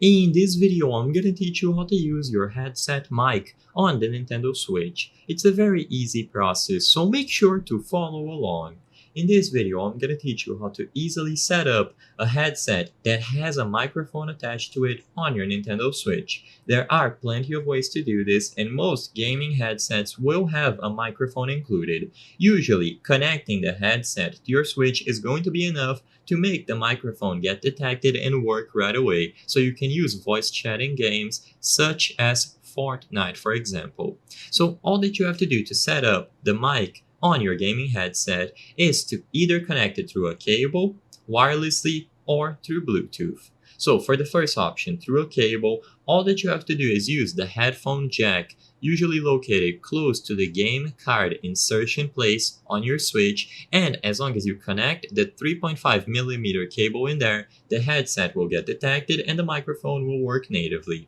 In this video, I'm gonna teach you how to use your headset mic on the Nintendo Switch. It's a very easy process, so make sure to follow along. In this video, I'm gonna teach you how to easily set up a headset that has a microphone attached to it on your Nintendo Switch. There are plenty of ways to do this, and most gaming headsets will have a microphone included. Usually, connecting the headset to your Switch is going to be enough to make the microphone get detected and work right away, so you can use voice chat in games such as Fortnite, for example. So all that you have to do to set up the mic on your gaming headset is to either connect it through a cable, wirelessly, or through Bluetooth. So for the first option, through a cable, all that you have to do is use the headphone jack, usually located close to the game card insertion place on your Switch, and as long as you connect the 3.5mm cable in there, the headset will get detected and the microphone will work natively.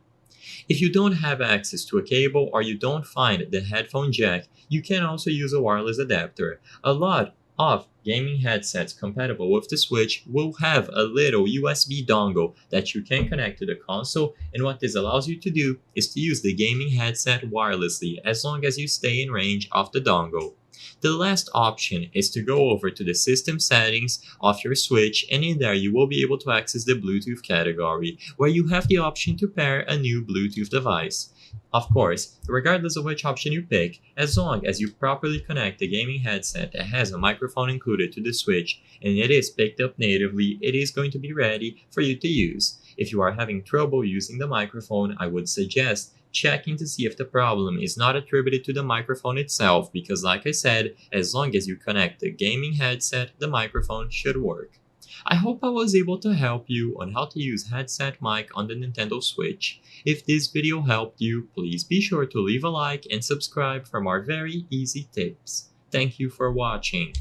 If you don't have access to a cable or you don't find the headphone jack, you can also use a wireless adapter. A lot of gaming headsets compatible with the Switch will have a little USB dongle that you can connect to the console, and what this allows you to do is to use the gaming headset wirelessly as long as you stay in range of the dongle. The last option is to go over to the system settings of your Switch, and in there you will be able to access the Bluetooth category, where you have the option to pair a new Bluetooth device. Of course, regardless of which option you pick, as long as you properly connect the gaming headset that has a microphone included to the Switch and it is picked up natively, it is going to be ready for you to use. If you are having trouble using the microphone, I would suggest checking to see if the problem is not attributed to the microphone itself, because like I said, as long as you connect the gaming headset, the microphone should work. I hope I was able to help you on how to use headset mic on the Nintendo Switch. If this video helped you, please be sure to leave a like and subscribe for more very easy tips. Thank you for watching.